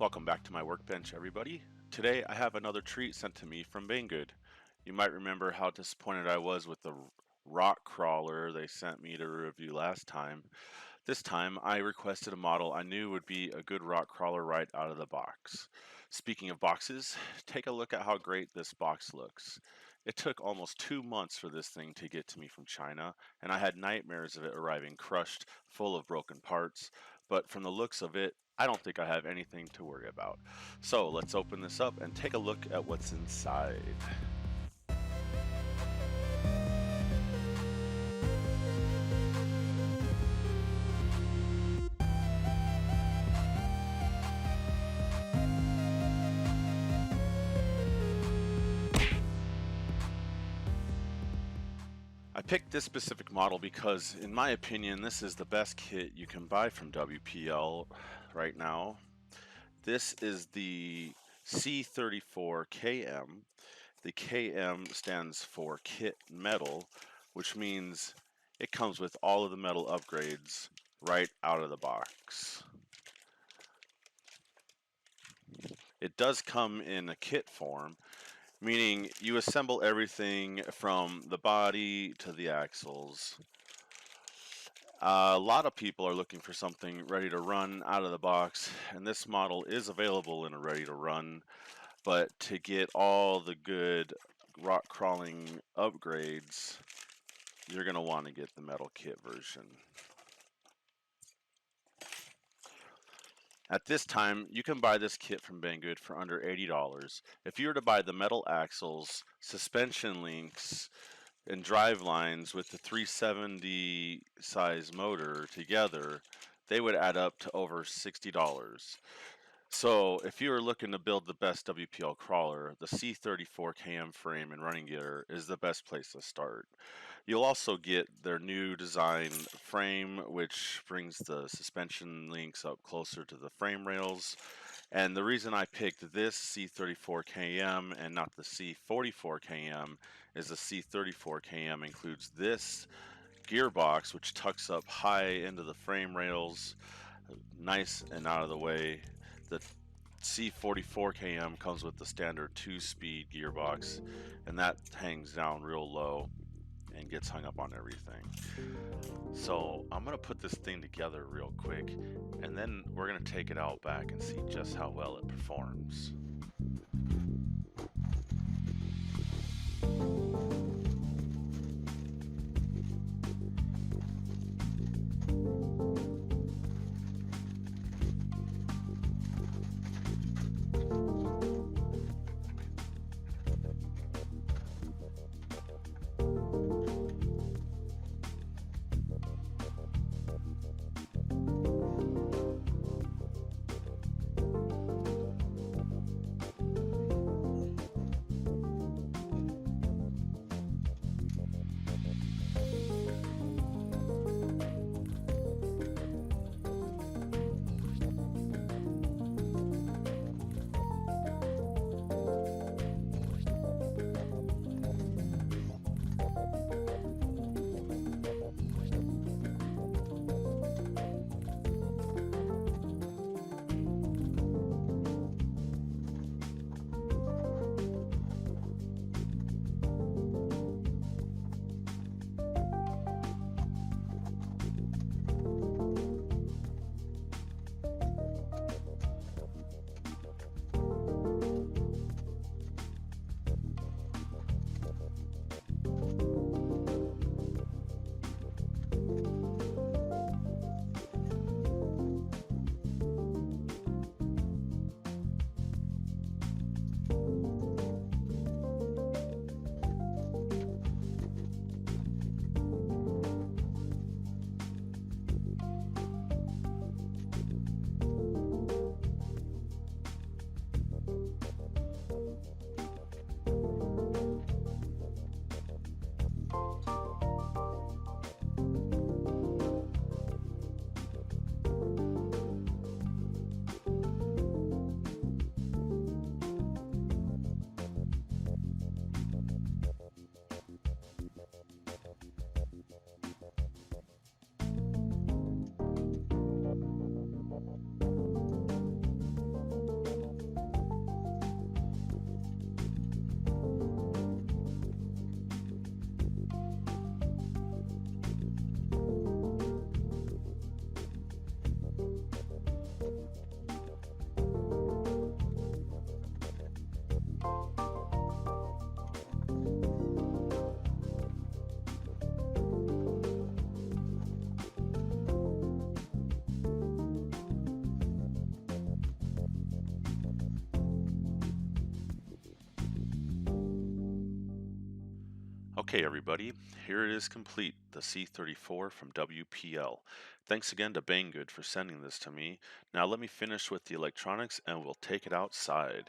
Welcome back to my workbench, everybody. Today I have another treat sent to me from Banggood. You might remember how disappointed I was with the rock crawler they sent me to review last time. This time I requested a model I knew would be a good rock crawler right out of the box. Speaking of boxes, take a look at how great this box looks. It took almost 2 months for this thing to get to me from China, and I had nightmares of it arriving crushed, full of broken parts, but from the looks of it, I don't think I have anything to worry about. So let's open this up and take a look at what's inside. I picked this specific model because, in my opinion, this is the best kit you can buy from WPL right now. This is the C34KM. The KM stands for Kit Metal, which means it comes with all of the metal upgrades right out of the box. It does come in a kit form, meaning you assemble everything from the body to the axles. A lot of people are looking for something ready to run out of the box, and this model is available in a ready to run, but to get all the good rock crawling upgrades, you're going to want to get the metal kit version. At this time, you can buy this kit from Banggood for under $80. If you were to buy the metal axles, suspension links, and drive lines with the 370 size motor together, they would add up to over $60. So if you are looking to build the best WPL crawler, the C34KM frame and running gear is the best place to start. You'll also get their new design frame, which brings the suspension links up closer to the frame rails. And the reason I picked this C34KM and not the C44KM is the C34KM includes this gearbox, which tucks up high into the frame rails, nice and out of the way. The C44KM comes with the standard 2-speed gearbox, and that hangs down real low and gets hung up on everything. So I'm gonna put this thing together real quick, and then we're gonna take it out back and see just how well it performs. Okay, everybody, here it is complete, the C34 from WPL. Thanks again to Banggood for sending this to me. Now let me finish with the electronics and we'll take it outside.